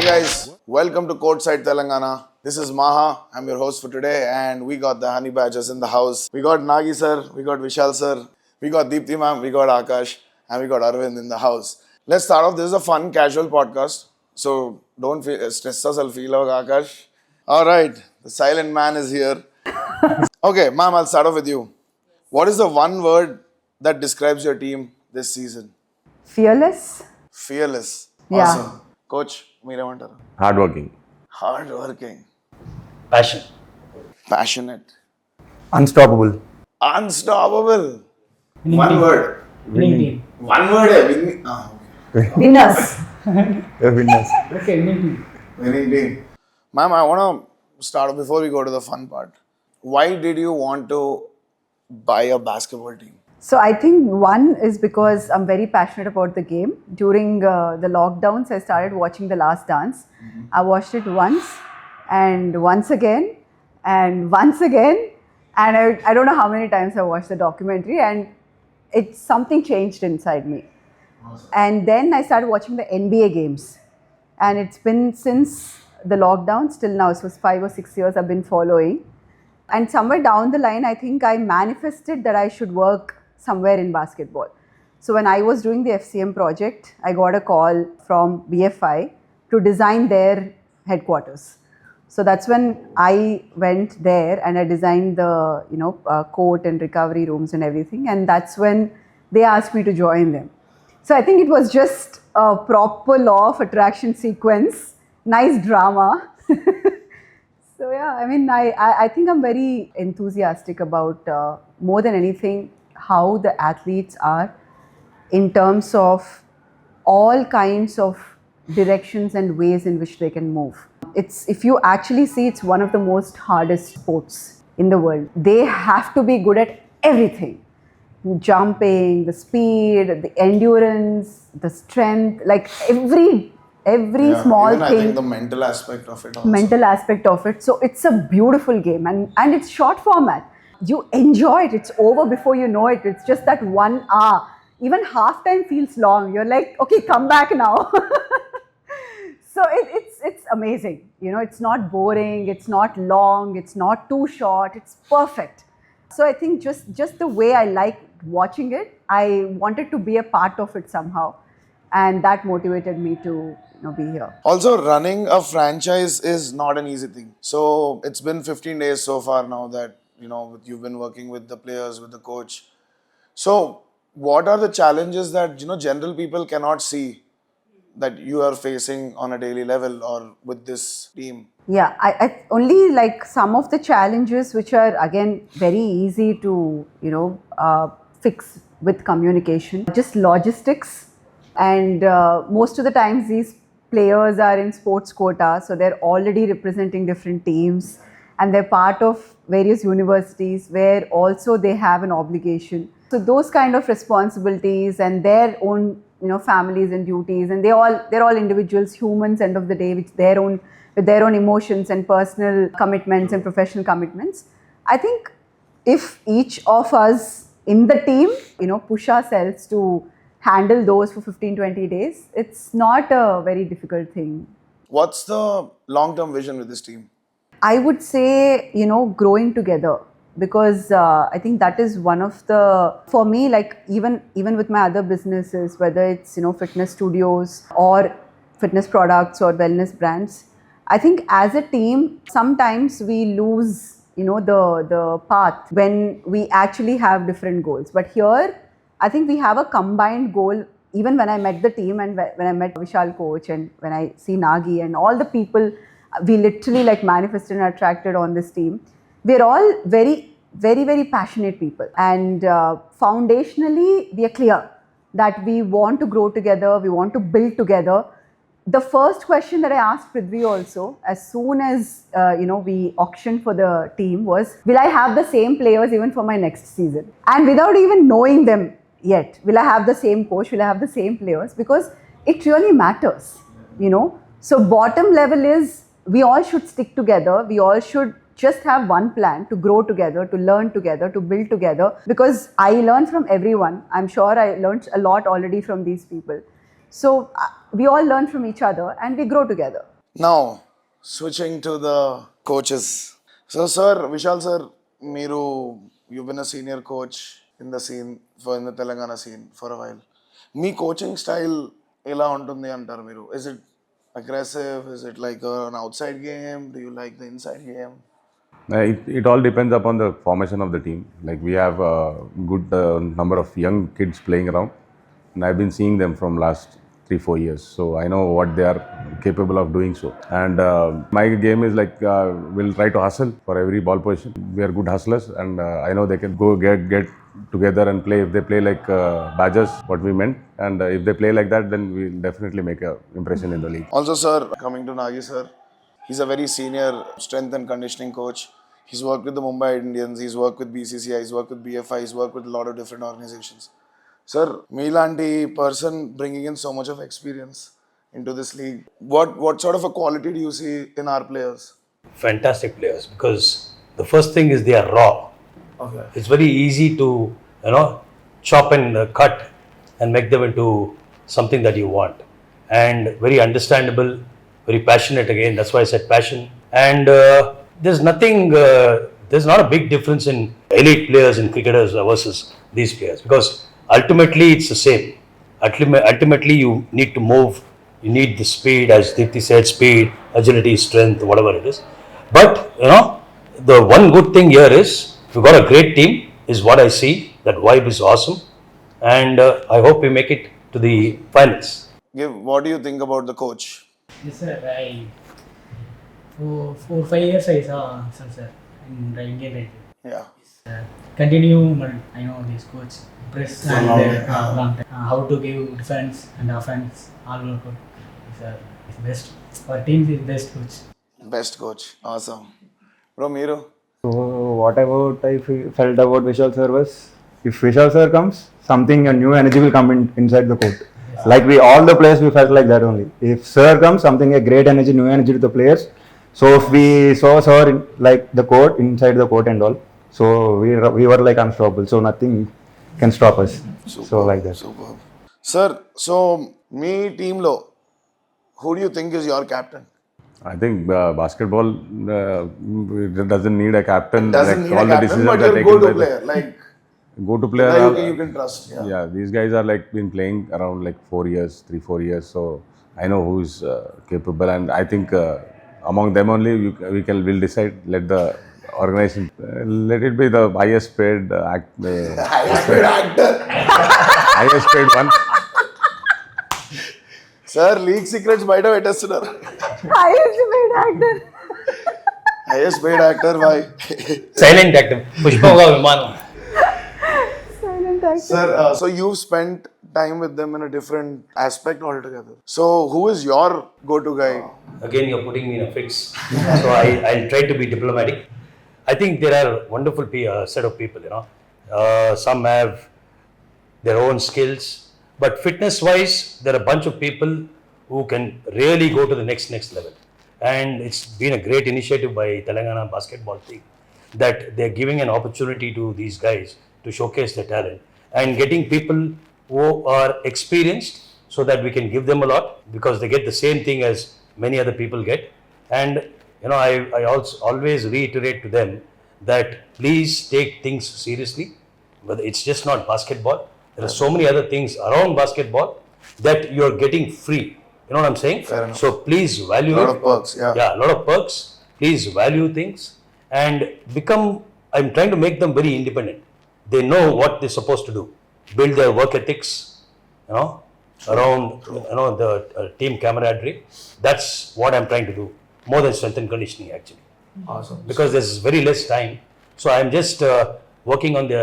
guys, welcome to Courtside Telangana. This is Maha, I'm your host for today, and we got the Honey Badgers in the house. We got Nagi sir, we got Vishal sir, we got Deepthi ma'am, we got Akash, and we got Arvind in the house. Let's start off. This is a fun, casual podcast, so don't stress yourself, feel like Akash. Alright, the silent man is here. Okay, ma'am, I'll start off with you. What is the one word that describes your team this season? Fearless. Fearless. Yeah. Awesome. Coach, meeremantaru? Hardworking. Hardworking. Passion. Passionate. Unstoppable. Unstoppable. Winning One team. word. Winning team. One word. Winning. Okay. Winners. Winners. Okay, winning team. Winning team. Ma'am, I want to start before we go to the fun part. Why did you want to buy a basketball team? So I think one is because I'm very passionate about the game. During the lockdowns, I started watching The Last Dance. I watched it once and once again and once again. And I don't know how many times I watched the documentary, and something changed inside me. Awesome. And then I started watching the NBA games. And it's been since the lockdown till now. So it's 5 or 6 years I've been following. And somewhere down the line, I think I manifested that I should work somewhere in basketball. So when I was doing the FCM project, I got a call from BFI to design their headquarters. So that's when I went there and I designed the court and recovery rooms and everything. And that's when they asked me to join them. So I think it was just a proper law of attraction sequence, nice drama. So yeah, I mean, I think I'm very enthusiastic about more than anything how the athletes are in terms of all kinds of directions and ways in which they can move. If you actually see, it's one of the most hardest sports in the world. They have to be good at everything. Jumping, the speed, the endurance, the strength, like every small even thing. I think the mental aspect of it also. Mental aspect of it. So it's a beautiful game, and it's short format. You enjoy it. It's over before you know it. It's just that 1 hour. Even halftime feels long. You're like, okay, come back now. So it's amazing. It's not boring. It's not long. It's not too short. It's perfect. So I think just the way I like watching it, I wanted to be a part of it somehow, and that motivated me to be here. Also, running a franchise is not an easy thing. So it's been 15 days so far now that you've been working with the players, with the coach. So what are the challenges that general people cannot see that you are facing on a daily level or with this team? Yeah, I only like some of the challenges which are again very easy to fix with communication. Just logistics, and most of the times these players are in sports quota, so they're already representing different teams, and they're part of various universities where also they have an obligation. So those kind of responsibilities and their own families and duties, and they're all individuals, humans, end of the day, with their own emotions and personal commitments and professional commitments. I think if each of us in the team push ourselves to handle those for 15-20 days, it's not a very difficult thing. What's the long-term vision with this team? I would say, growing together, because I think that is one of for me, like even with my other businesses, whether it's, fitness studios or fitness products or wellness brands, I think as a team, sometimes we lose, the path when we actually have different goals. But here, I think we have a combined goal. Even when I met the team and when I met Vishal coach and when I see Nagi and all the people, we literally like manifested and attracted on this team. We're all very, very, very passionate people. And foundationally, we are clear that we want to grow together. We want to build together. The first question that I asked Prithvi also, as soon as we auctioned for the team, was, will I have the same players even for my next season? And without even knowing them yet, will I have the same coach? Will I have the same players? Because it really matters, So bottom level is, we all should stick together. We all should just have one plan to grow together, to learn together, to build together. Because I learn from everyone. I'm sure I learned a lot already from these people. So we all learn from each other and we grow together. Now, switching to the coaches. So, sir, Vishal sir, you've been a senior coach in the scene, in the Telangana scene for a while. Me coaching style ఎలా ఉంటుంది అంటారు మీరు? Is it aggressive? Is it like an outside game? Do you like the inside game? It all depends upon the formation of the team. Like we have a good number of young kids playing around, and I've been seeing them from last 3-4 years. So I know what they are capable of doing. So and my game is like we'll try to hustle for every ball position. We are good hustlers, and I know they can go get together and play. If they play like Badgers, what we meant, and if they play like that, then we'll definitely make a impression in the league. Also, sir, coming to Nagi sir, he's a very senior strength and conditioning coach. He's worked with the Mumbai Indians, he's worked with BCCI, he's worked with BFI, he's worked with a lot of different organizations. Sir, Meelanti person bringing in so much of experience into this league, what sort of a quality do you see in our players? Fantastic players, because the first thing is they are raw. Okay. It's very easy to chop and cut and make them into something that you want, and very understandable, very passionate. Again, that's why I said passion. And there's not a big difference in elite players and cricketers versus these players, because ultimately it's the same. Ultimately you need to move, you need the speed, as Deepthi said, speed, agility, strength, whatever it is. But the one good thing here is we've got a great team, is what I see. That vibe is awesome, and I hope we make it to the finals. What do you think about the coach? Yes, sir. For 4-5 years I saw sir in the Indian team. Yeah. Continue, but I know this coach press and long time. How to give defense and offense all over. It's best. Our team is best coach. Best coach. Awesome. Bro, Miro? So what about felt about Vishal sir was, if Vishal sir comes, a new energy will come inside the court. Yes. Like all the players, we felt like that only. If sir comes, a great energy, new energy to the players. So if we saw sir like the court, inside the court and all, so we were like unstoppable. So nothing can stop us. So like that. Superb. Sir, so me team lo, who do you think is your captain? I think basketball it doesn't need a captain. Doesn't like need all a the captain, decisions but are your taken go-to by player. Like, go-to player. you can trust. Yeah, these guys are like been playing around like 3-4 years. So I know who's capable, and I think among them only we'll decide. Let the organization let it be the highest paid Highest paid actor. highest paid one. Sir, league secrets బయట పెట్టేస్తున్నారు. Highest paid actor. Highest paid actor, why? Silent actor. Pushpaga Vimanam. Silent actor. Sir, so you've spent time with them in a different aspect altogether. So who is your go-to guy? Again, you're putting me in a fix. So I'll try to be diplomatic. I think there are wonderful set of people, some have their own skills, but fitness-wise, there are a bunch of people who can really go to the next level. And it's been a great initiative by Telangana basketball team, that they're giving an opportunity to these guys to showcase their talent and getting people who are experienced, so that we can give them a lot, because they get the same thing as many other people get. And I also always reiterate to them that please take things seriously. But it's just not basketball. There are so many other things around basketball that you're getting free. You know what I'm saying? Fair enough. So please value A lot it. of perks, yeah. Yeah, a lot of perks. Please value things and I'm trying to make them very independent. They know what they're supposed to do. Build their work ethics, around the team camaraderie. That's what I'm trying to do, more than strength and conditioning actually. Awesome. Because there's very less time, so I'm just working on the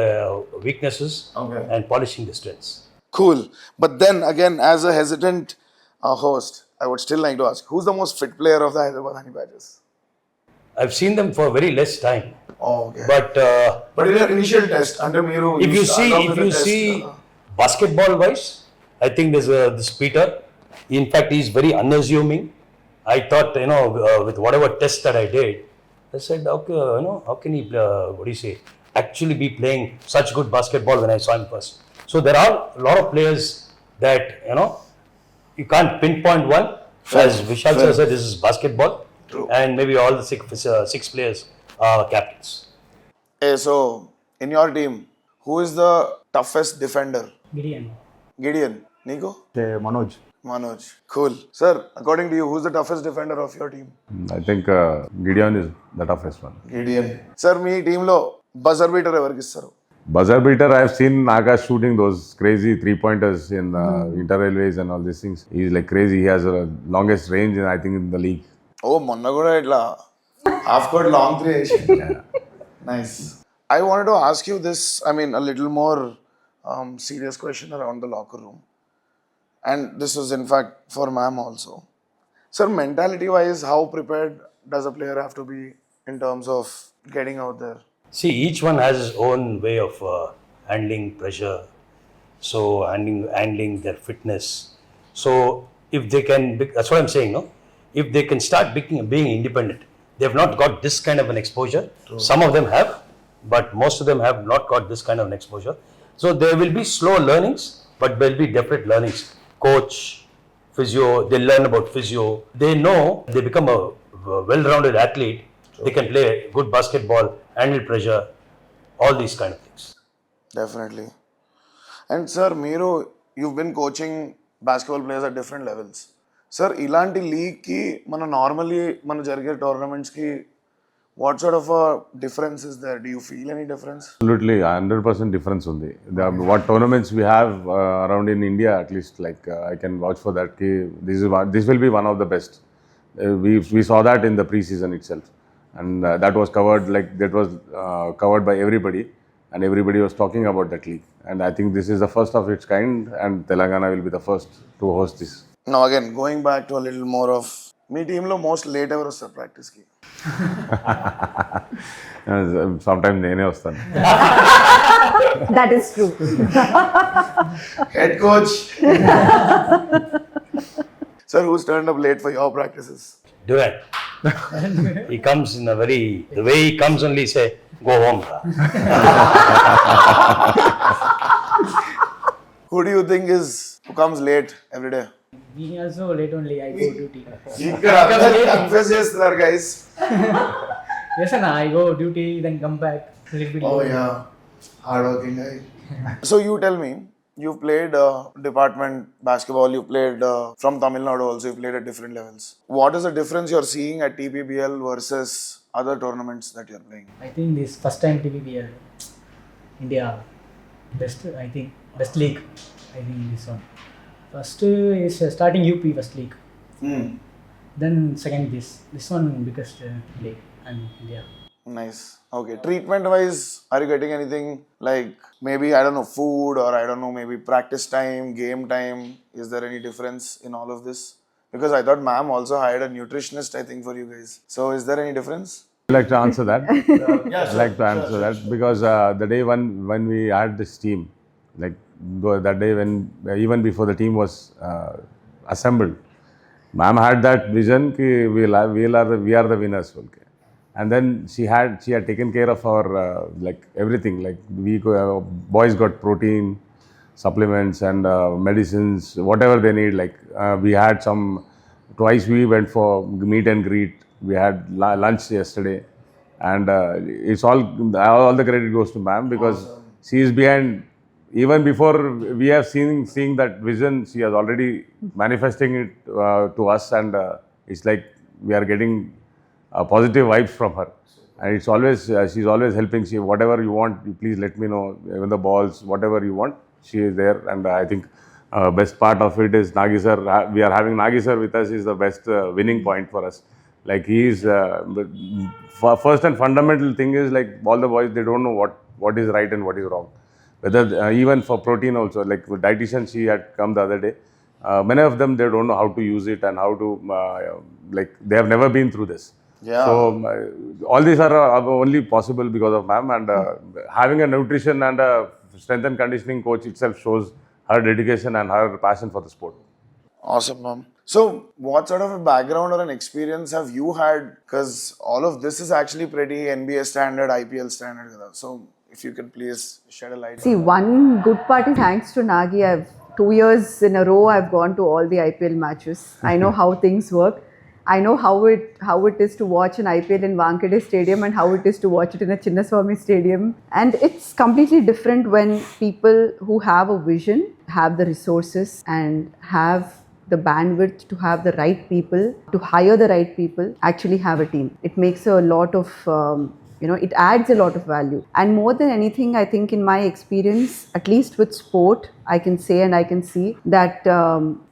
weaknesses and polishing the strengths. Cool. But then again, as a hesitant host, I would still like to ask, who's the most fit player of the Hyderabad Honey Badgers? I've seen them for very less time, Oh, okay. but in your initial test, under Miru, if you see basketball wise, I think there's this Peter. In fact, he's very unassuming. I thought, with whatever test that I did, I said, okay, how can he, actually be playing such good basketball when I saw him first. So there are a lot of players that, you can't pinpoint one, As Vishal sir said, this is basketball. True. And maybe all the six players are captains. Hey, so in your team, who is the toughest defender? Gideon. Gideon. Nico? Manoj. Manoj. Cool. Sir, according to you, who's the toughest defender of your team? I think Gideon is the toughest one. Gideon. Sir, మీ టీంలో buzzer beater ఎవరికి ఇస్తారు? Buzzer beater, I've seen Akash shooting those crazy 3-pointers in inter-railways and all these things. He's like crazy. He has the longest range, I think, in the league. ఓ మొన్న కూడా ఇట్లా half court long three వేసి nice. I wanted to ask you this, I mean, a little more serious question around the locker room. And this was, in fact, for ma'am also. Sir, mentality-wise, how prepared does a player have to be in terms of getting out there? See, each one has his own way of handling pressure, so handling their fitness. So if they can, that's what I'm saying, no? If they can start being independent, they've not got this kind of an exposure. True. Some of them have, but most of them have not got this kind of an exposure. So there will be slow learnings, but there will be definite learnings. Coach, physio, they learn about physio. They know they become a well-rounded athlete. They can play good basketball, handle pressure, all these kind of things. Definitely. And sir, మీరు you've been coaching basketball players at different levels. Sir, ఇలాంటి లీగ్కి normally జరిగే టోర్నమెంట్స్కి what sort of a difference is there? Do you feel any difference? Absolutely, 100% difference on what tournaments we have around in India, at least, like I can vouch for that. This will be one of the best. We saw that in the preseason itself, and that was covered by everybody, and everybody was talking about that league. And I think this is the first of its kind, and Telangana will be the first to host this. Now again, going back to a little more of మీ టీంలో most late ఎవరు వస్తారు ప్రాక్టీస్కి? Sometimes నేనే వస్తాను. That is true. Head coach. Sir, who's turned up late for your practices? Durant. He comes in a the way he comes only say, go home. Who do you think who comes late every day? Me also late only, I go duty. Confess చేస్తున్నారు guys. Yes, and I go duty, then come back. Little bit Oh late. yeah, hardworking guy. So you tell me, you've played department basketball, you played from Tamil Nadu also, you played at different levels. What is the difference you're seeing at TPBL versus other tournaments that you're playing? I think this first time TPBL, India, best, I think, best league. I think this one. First is starting UP first league. Then second this one biggest league and India. Nice. Okay. Treatment wise, are you getting anything like maybe, I don't know, food, or I don't know, maybe practice time, game time? Is there any difference in all of this? Because I thought ma'am also hired a nutritionist, I think, for you guys. So is there any difference? I'd like to answer that. I'd like to answer that because the day when we had this team, like that day when even before the team was assembled, ma'am had that vision ki we are the winners. Okay. And then she had taken care of our like everything. Like boys got protein supplements and medicines, whatever they need. Like we had twice we went for meet and greet. We had lunch yesterday, and it's all the credit goes to ma'am because she is behind. Even before we have seeing that vision, she is already manifesting it to us, and it's like we are getting positive vibes from her. And it's always she's always helping. Whatever you want, you please let me know. Even the balls, whatever you want, she is there. And I think best part of it is Nagi sir. We are having Nagi sir with us is the best winning point for us. Like he is first and fundamental thing is like all the boys, they don't know what is right and what is wrong. Whether even for protein also, like dietitian, she had come the other day. Many of them, they don't know how to use it and how to like they have never been through this. Yeah. So all these are only possible because of ma'am, and having a nutrition and a strength and conditioning coach itself shows her dedication and her passion for the sport. Awesome, ma'am. So what sort of a background or an experience have you had? Because all of this is actually pretty NBA standard, IPL standard. So if you could please shed a light. See, one good part is thanks to Nagi, 2 years in a row I've gone to all the IPL matches. I know how things work. I know how it is to watch an IPL in Wankhede Stadium and how it is to watch it in a Chinnaswamy Stadium. And it's completely different when people who have a vision, have the resources and have the bandwidth to have the right people, to hire the right people, actually have a team. It makes a lot of, it adds a lot of value. And more than anything, I think in my experience, at least with sport, I can say and I can see that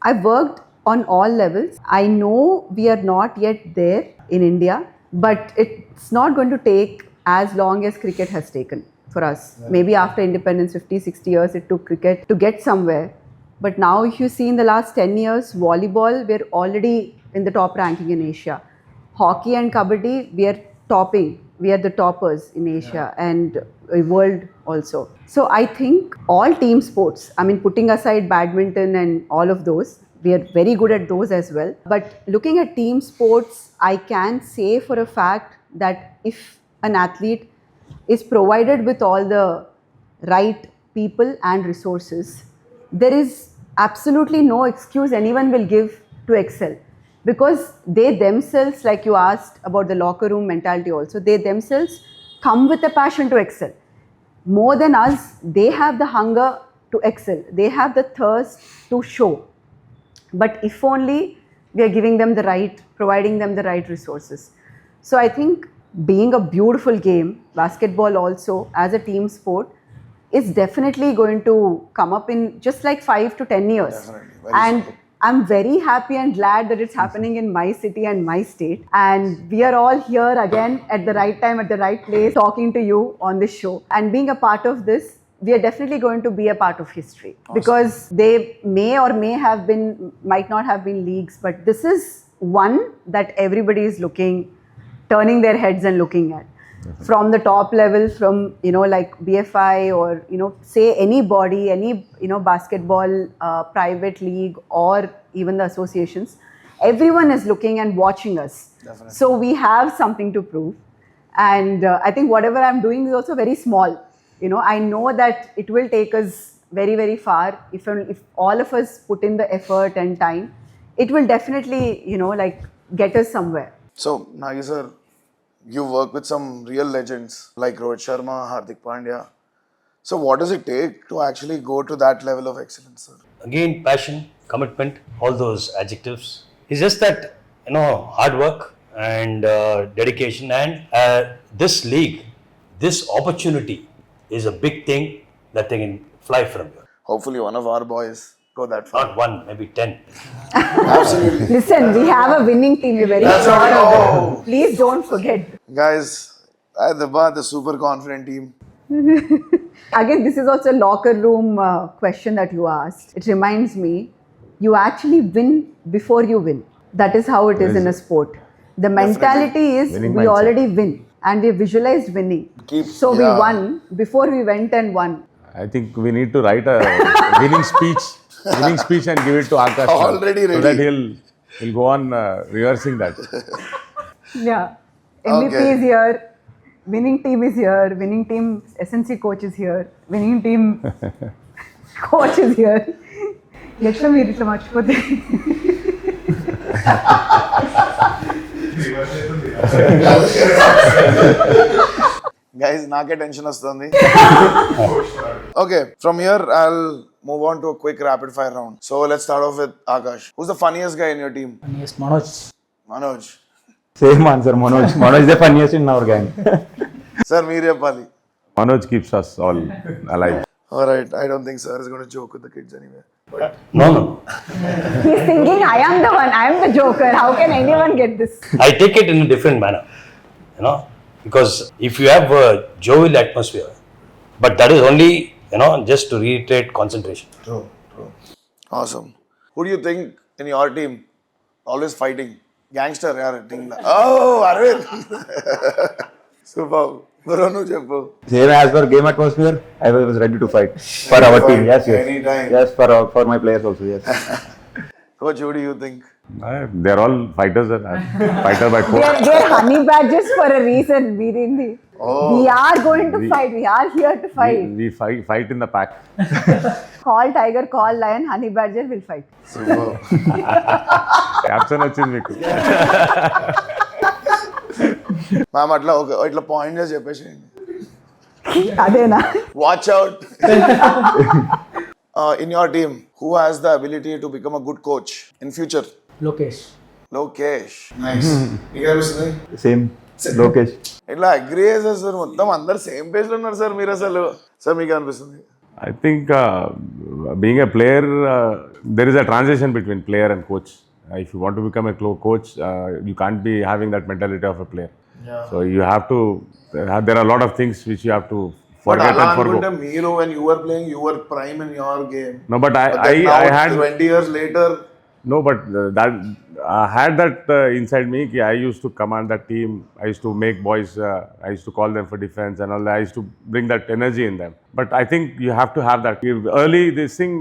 I've worked on all levels. I know we are not yet there in India, but it's not going to take as long as cricket has taken for us. Maybe after independence, 50, 60 years, it took cricket to get somewhere. But now if you see in the last 10 years, volleyball, we're already in the top ranking in Asia. Hockey and kabaddi, we are topping. We are the toppers in Asia and world also. So I think all team sports, I mean, putting aside badminton and all of those, we are very good at those as well. But looking at team sports, I can say for a fact that if an athlete is provided with all the right people and resources, there is absolutely no excuse anyone will give to excel. Because they themselves, like you asked about the locker room mentality also, they themselves come with a passion to excel. More than us, they have the hunger to excel. They have the thirst to show. But if only we are giving them the right, providing them the right resources. So I think being a beautiful game, basketball also as a team sport, is definitely going to come up in just like 5 to 10 years. Definitely. And I'm very happy and glad that it's happening in my city and my state. And we are all here again at the right time, at the right place, talking to you on this show. And being a part of this, we are definitely going to be a part of history. Awesome. Because they might not have been leagues, but this is one that everybody is turning their heads and looking at. Definitely. From the top level, from, like BFI or, say any body, any, basketball, private league or even the associations, everyone is looking and watching us. Definitely. So we have something to prove. And I think whatever I'm doing is also very small. I know that it will take us very, very far. If all of us put in the effort and time, it will definitely, get us somewhere. So, Nagi sir, you work with some real legends like Rohit Sharma, Hardik Pandya. So, what does it take to actually go to that level of excellence, sir? Again, passion, commitment, all those adjectives. It's just that, hard work and dedication and this league, this opportunity is a big thing that they can fly from here. Hopefully one of our boys go that far. Not one, maybe 10. Absolutely. Listen, we have a winning team. We're very proud of them. Please don't forget. Guys, Hyderabad, the super confident team. Again, this is also a locker room question that you asked. It reminds me, you actually win before you win. That is how it is in a sport. The mentality is we already win and we visualized winning. We won before we went and won. I think we need to write a winning speech and give it to Akash. Already ready. So that he'll go on rehearsing that. Yeah. MVP is here. Winning team is here. Winning team SNC coach is here. Winning team coach is here. Yetla meer itla marchipothe. Guys, naake tension vastundi. Okay, from here I'll move on to a quick rapid fire round. So let's start off with Akash. Who's the funniest guy in your team? Funniest, Manoj. Manoj. Same answer, Manoj. Manoj is the funniest in our gang. Sir, meer cheppali. Manoj keeps us all alive. Alright, I don't think sir is going to joke with the kids anyway. No. He's thinking, I am the one, I am the joker. How can anyone get this? I take it in a different manner, because if you have a jovial atmosphere, but that is only, just to reiterate concentration. True. Awesome. Who do you think in your team always fighting? Gangster, yaar, team. Oh, Arvind. Super. Varonu Cheppu. Same as per game atmosphere, I was ready to fight for our team. Yes. Anytime. Yes, for my players also. Yes. Coach, who do you think? They're all fighters. Fighter by coach. They're honey badgers for a reason, Virindi. Oh. We are going to fight. We are here to fight. We fight in the pack. Call tiger, call lion, honey badger will fight. Super. Captain వచ్చింది మీకు. Ma'am అట్లా ఇట్లా point చేసి చెప్పేసేయండి. Adena. Watch out. In your team, who has the ability to become a good coach in future? Lokesh. Lokesh. Nice. మీకు అనిపిస్తుంది? Same Lokesh. ఇట్లా agree చేశారు సార్, మొత్తం అందరు సేమ్ పేజ్ లో ఉన్నారు సార్ మీరు అసలు. సార్ మీకు అనిపిస్తుంది? I think being a player, there is a transition between player and coach. If you want to become a coach, you can't be having that mentality of a player. Yeah. So you have to. There are a lot of things which you have to But forget అలా and forgo. అనుకుంటే మీరు when you were playing, you were prime in your game. No, but But I then now, had 20 years later. no, but that I had that inside me. I used to command that team. I used to make boys. I used to call them for defense and all. I used to bring that energy in them. But I think you have to have that early. This thing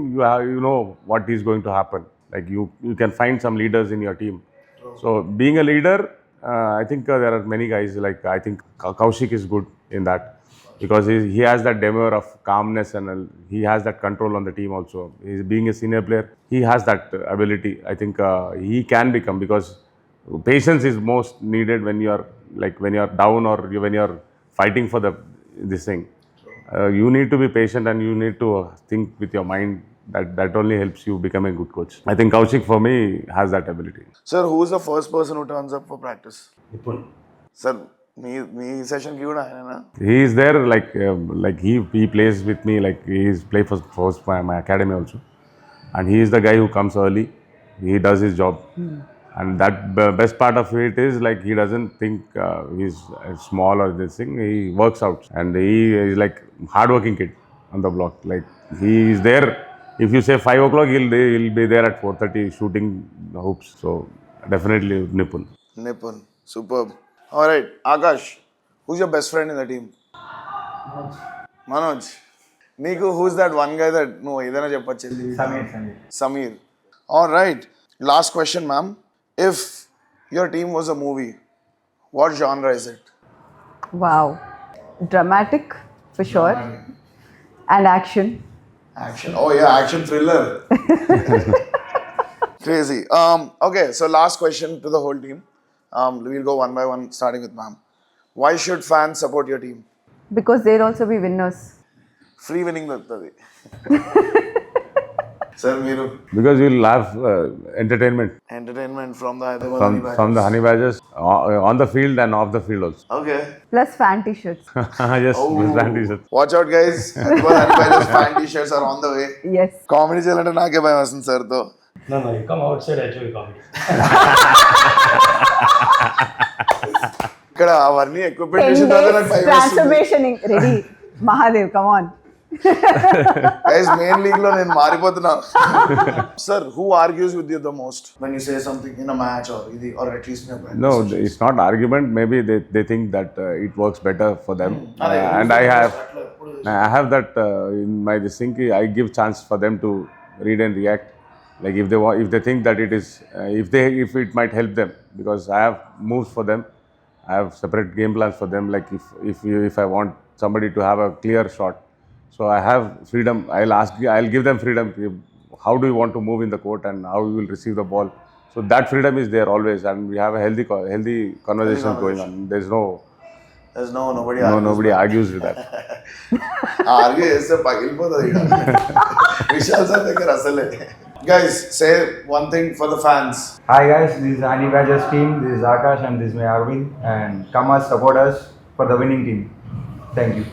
you know what is going to happen. Like you can find some leaders in your team. So being a leader, I think there are many guys. Like I think Kaushik is good in that. Because he has that demeanor of calmness and he has that control on the team also. He's being a senior player, he has that ability. I think he can become, because patience is most needed when you're down or when you're fighting for this thing. You need to be patient and you need to think with your mind. That only helps you become a good coach. I think Kaushik for me has that ability. Sir, who is the first person who turns up for practice? Nipun. Sir, me session కి కూడా ఆయననా? He is there like he plays with me, like he's play for my academy also, and he is the guy who comes early. He does his job, and that best part of it is like he doesn't think he's small or this thing. He works out, and he is like hardworking kid on the block. Like he is there. If you say 5 o'clock, he'll be there at 4:30 shooting hoops. So definitely Nipun. Nipun, superb. All right, Akash, who's your best friend in the team? Manoj. Niku, who's that one guy that no idana cheppachu? Samir. All right. Last question, ma'am. If your team was a movie, what genre is it? Wow. Dramatic for sure. And action. Action. Oh yeah, action thriller. Crazy. Okay, so last question to the whole team. We'll go one by one, starting with ma'am. Why should fans support your team? Because they'll also be winners. Free winning దొరుకుతుంది. Sir, మీరు Because you'll have entertainment entertainment from the Hyderabad Honey Badgers. from the Honey Badgers on the field and off the field also. Okay. Plus fan t-shirts. Yes, brand t-shirts. Watch out guys. Hyderabad Honey Badgers fan t-shirts are on the way. Yes. Comedy చేయాలంటే నాకే భయం వస్తుంది sir తో. No, you come outside, I'll show you comedy. ఇక్కడ అవన్నీ equipment చేసిన తర్వాత నాకు భయం వేస్తుంది. Transformation ready. Mahadev, come on. Guys, main league లో నేను మారిపోతున్నా. Sir, who argues with you the most when you say something in a match or at least in a practice? No, it's not argument. Maybe they think that it works better for them. And I have that in my this thing. I give chance for them to read and react. Like if they think that it is if it might help them, because I have moves for them. I have separate game plans for them. Like if I want somebody to have a clear shot, so I have freedom. I'll give them freedom. How do you want to move in the court and how you will receive the ball? So that freedom is there always, and we have a healthy conversation going on. There's nobody argues with that. Argue చేస్తే పగిలిపోతుంది. Vishal sir దగ్గర అసలే. Guys, say one thing for the fans. Hi guys, this is Honey Badgers team. This is Akash and this is my Arvind. And come and support us for the winning team. Thank you.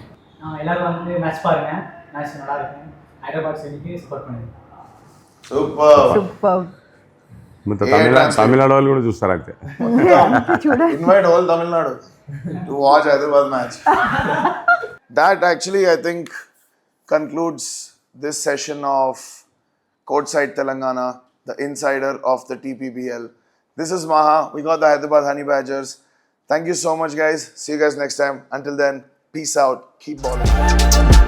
எல்லாரும் வந்து match பாருங்க. Match நல்லா இருக்கும். ஹைதராபாத் சென்னைக்கு support பண்ணுங்க. Super. Superb. Tamil Nadu వాళ్ళు కూడా చూస్తారు అంతే. Invite all Tamil Nadu to watch Hyderabad match. That actually, I think, concludes this session of Courtside Telangana, the insider of the TPBL. This is Maha. We got the Hyderabad Honey Badgers. Thank you so much, guys. See you guys next time. Until then, peace out. Keep balling.